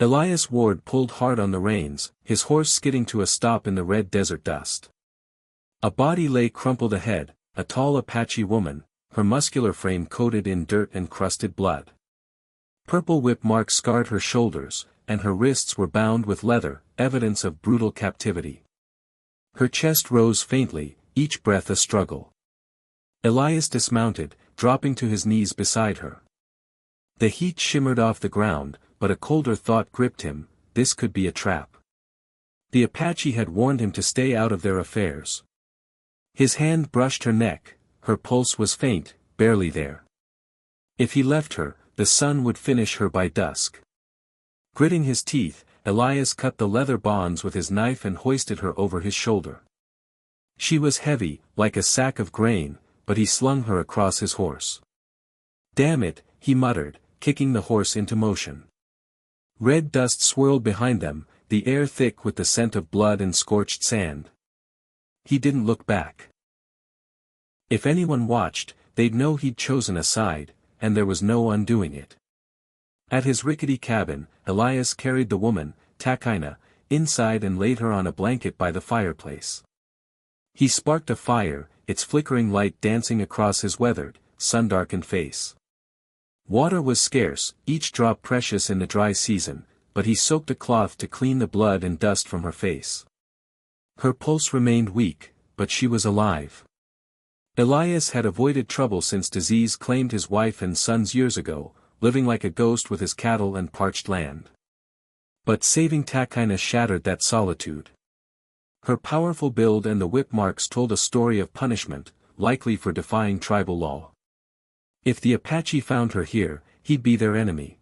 Elias Ward pulled hard on the reins, his horse skidding to a stop in the red desert dust. A body lay crumpled ahead, a tall Apache woman, her muscular frame coated in dirt and crusted blood. Purple whip marks scarred her shoulders, and her wrists were bound with leather, evidence of brutal captivity. Her chest rose faintly, each breath a struggle. Elias dismounted, dropping to his knees beside her. The heat shimmered off the ground, but a colder thought gripped him: this could be a trap. The Apache had warned him to stay out of their affairs. His hand brushed her neck, her pulse was faint, barely there. If he left her, the sun would finish her by dusk. Gritting his teeth, Elias cut the leather bonds with his knife and hoisted her over his shoulder. She was heavy, like a sack of grain, but he slung her across his horse. "Damn it," he muttered, kicking the horse into motion. Red dust swirled behind them, the air thick with the scent of blood and scorched sand. He didn't look back. If anyone watched, they'd know he'd chosen a side, and there was no undoing it. At his rickety cabin, Elias carried the woman, Takaina, inside and laid her on a blanket by the fireplace. He sparked a fire, its flickering light dancing across his weathered, sun-darkened face. Water was scarce, each drop precious in the dry season, but he soaked a cloth to clean the blood and dust from her face. Her pulse remained weak, but she was alive. Elias had avoided trouble since disease claimed his wife and sons years ago, living like a ghost with his cattle and parched land. But saving Takaina shattered that solitude. Her powerful build and the whip marks told a story of punishment, likely for defying tribal law. If the Apache found her here, he'd be their enemy.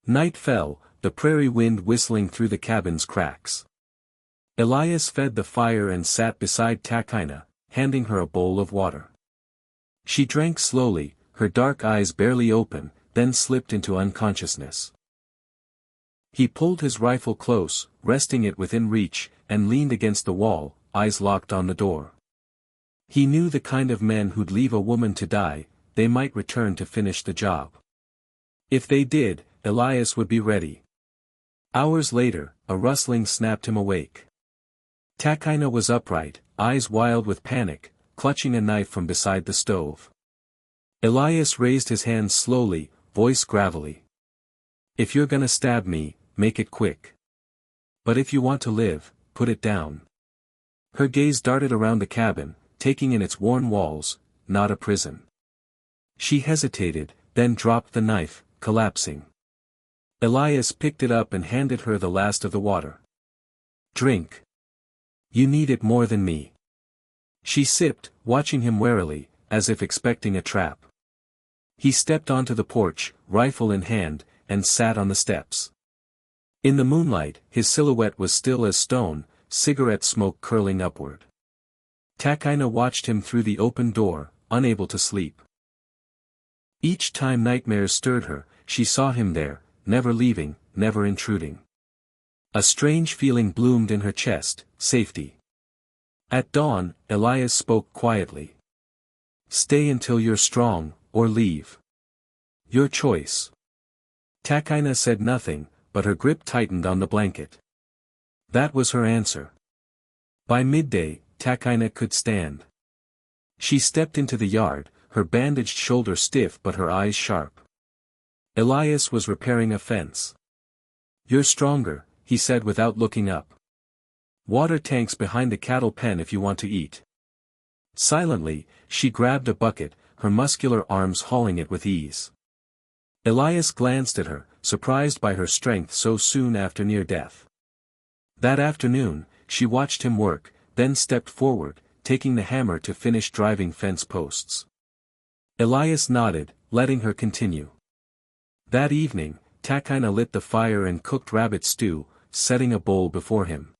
Night fell, the prairie wind whistling through the cabin's cracks. Elias fed the fire and sat beside Takaina, handing her a bowl of water. She drank slowly, her dark eyes barely open, then slipped into unconsciousness. He pulled his rifle close, resting it within reach, and leaned against the wall, eyes locked on the door. He knew the kind of men who'd leave a woman to die. They might return to finish the job. If they did, Elias would be ready. Hours later, a rustling snapped him awake. Takaina was upright, eyes wild with panic, clutching a knife from beside the stove. Elias raised his hands slowly, voice gravelly. "If you're gonna stab me, make it quick. But if you want to live, put it down." Her gaze darted around the cabin, taking in its worn walls, not a prison. She hesitated, then dropped the knife, collapsing. Elias picked it up and handed her the last of the water. "Drink. You need it more than me." She sipped, watching him warily, as if expecting a trap. He stepped onto the porch, rifle in hand, and sat on the steps. In the moonlight, his silhouette was still as stone, cigarette smoke curling upward. Takaina watched him through the open door, unable to sleep. Each time nightmares stirred her, she saw him there, never leaving, never intruding. A strange feeling bloomed in her chest: safety. At dawn, Elias spoke quietly. "Stay until you're strong, or leave. Your choice." Takaina said nothing, but her grip tightened on the blanket. That was her answer. By midday, Takaina could stand. She stepped into the yard, her bandaged shoulder stiff but her eyes sharp. Elias was repairing a fence. "You're stronger," he said without looking up. "Water tanks behind the cattle pen if you want to eat." Silently, she grabbed a bucket, her muscular arms hauling it with ease. Elias glanced at her, surprised by her strength so soon after near death. That afternoon, she watched him work, then stepped forward, taking the hammer to finish driving fence posts. Elias nodded, letting her continue. That evening, Takaina lit the fire and cooked rabbit stew, setting a bowl before him.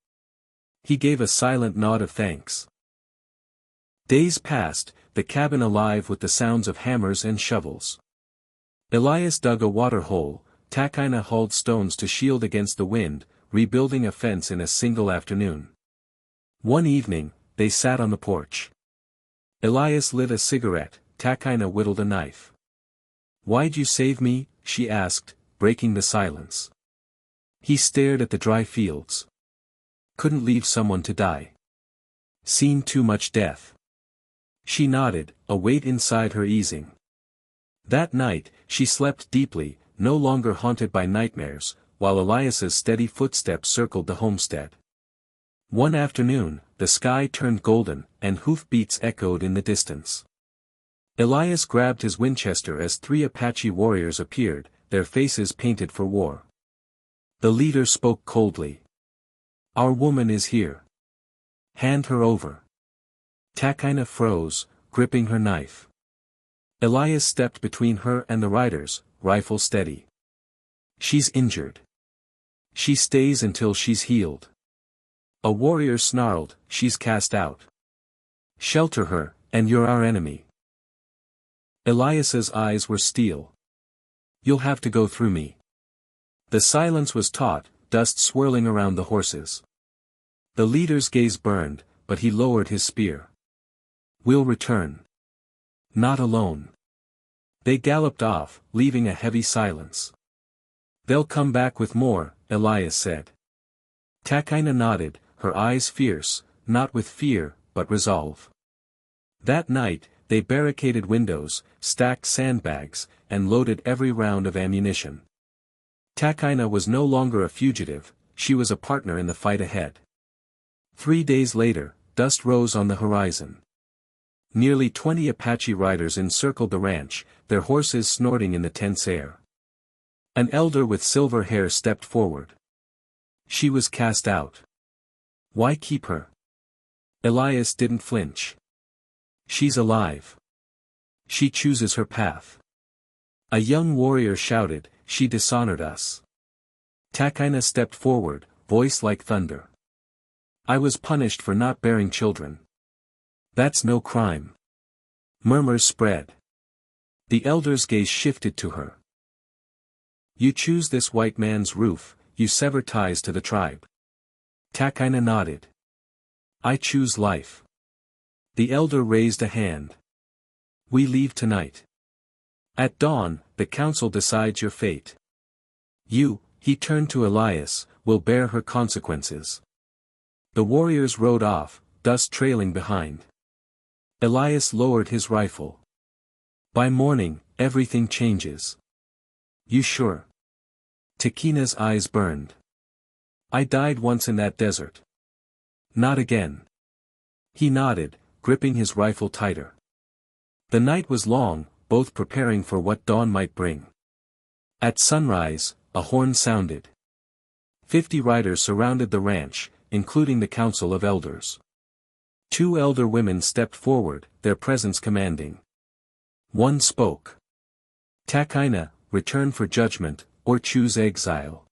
He gave a silent nod of thanks. Days passed, the cabin alive with the sounds of hammers and shovels. Elias dug a water hole, Takaina hauled stones to shield against the wind, rebuilding a fence in a single afternoon. One evening, they sat on the porch. Elias lit a cigarette, Takaina whittled a knife. "Why'd you save me?" she asked, breaking the silence. He stared at the dry fields. Couldn't leave someone to die. Seen too much death. She nodded, a weight inside her easing. That night, she slept deeply, no longer haunted by nightmares, while Elias's steady footsteps circled the homestead. One afternoon, the sky turned golden, and hoofbeats echoed in the distance. Elias grabbed his Winchester as 3 Apache warriors appeared, their faces painted for war. The leader spoke coldly. "Our woman is here. Hand her over." Takaina froze, gripping her knife. Elias stepped between her and the riders, rifle steady. "She's injured. She stays until she's healed." A warrior snarled, "She's cast out. Shelter her, and you're our enemy." Elias's eyes were steel. "You'll have to go through me." The silence was taut, dust swirling around the horses. The leader's gaze burned, but he lowered his spear. "We'll return. Not alone." They galloped off, leaving a heavy silence. "They'll come back with more," Elias said. Takaina nodded, her eyes fierce, not with fear, but resolve. That night, they barricaded windows, stacked sandbags, and loaded every round of ammunition. Takaina was no longer a fugitive, she was a partner in the fight ahead. 3 days later, dust rose on the horizon. Nearly 20 Apache riders encircled the ranch, their horses snorting in the tense air. An elder with silver hair stepped forward. She was cast out. Why keep her? Elias didn't flinch. She's alive. She chooses her path. A young warrior shouted, "She dishonored us." Takaina stepped forward, voice like thunder. "I was punished for not bearing children. That's no crime." Murmurs spread. The elder's gaze shifted to her. "You choose this white man's roof, you sever ties to the tribe." Takaina nodded. "I choose life." The elder raised a hand. "We leave tonight. At dawn, the council decides your fate. You," he turned to Elias, "will bear her consequences." The warriors rode off, dust trailing behind. Elias lowered his rifle. "By morning, everything changes." "You sure?" Takina's eyes burned. "I died once in that desert. Not again." He nodded, gripping his rifle tighter. The night was long, both preparing for what dawn might bring. At sunrise, a horn sounded. 50 riders surrounded the ranch, including the council of elders. 2 elder women stepped forward, their presence commanding. One spoke. "Takaina, return for judgment, or choose exile."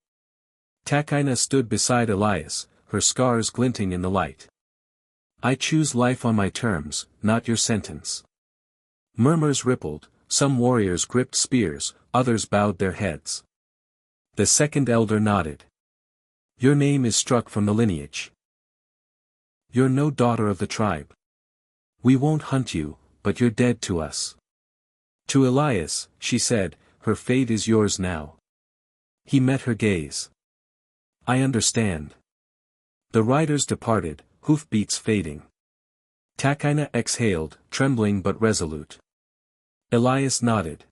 Takaina stood beside Elias, her scars glinting in the light. "I choose life on my terms, not your sentence." Murmurs rippled, some warriors gripped spears, others bowed their heads. The second elder nodded. "Your name is struck from the lineage. You're no daughter of the tribe. We won't hunt you, but you're dead to us." To Elias, she said, "Her fate is yours now." He met her gaze. "I understand." The riders departed, hoofbeats fading. Takaina exhaled, trembling but resolute. Elias nodded.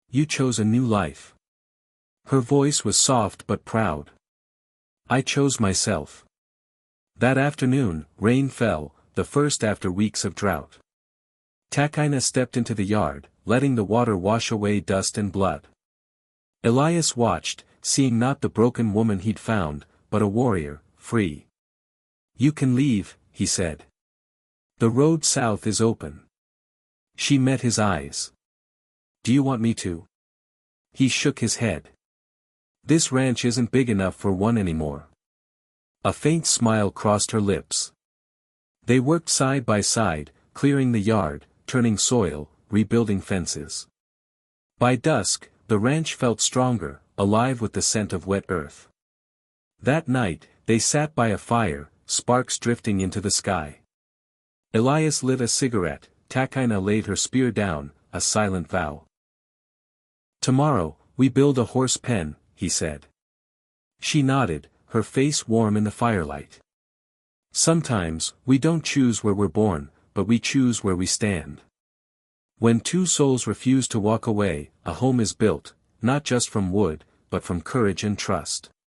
"You chose a new life." Her voice was soft but proud. "I chose myself." That afternoon, rain fell, the first after weeks of drought. Takaina stepped into the yard, letting the water wash away dust and blood. Elias watched, seeing not the broken woman he'd found, but a warrior, free. "You can leave," he said. "The road south is open." She met his eyes. "Do you want me to?" He shook his head. "This ranch isn't big enough for one anymore." A faint smile crossed her lips. They worked side by side, clearing the yard, turning soil, rebuilding fences. By dusk, the ranch felt stronger, alive with the scent of wet earth. That night, they sat by a fire, sparks drifting into the sky. Elias lit a cigarette, Takaina laid her spear down, a silent vow. "Tomorrow, we build a horse pen," he said. She nodded, her face warm in the firelight. Sometimes, we don't choose where we're born, but we choose where we stand. When two souls refuse to walk away, a home is built, not just from wood, but from courage and trust.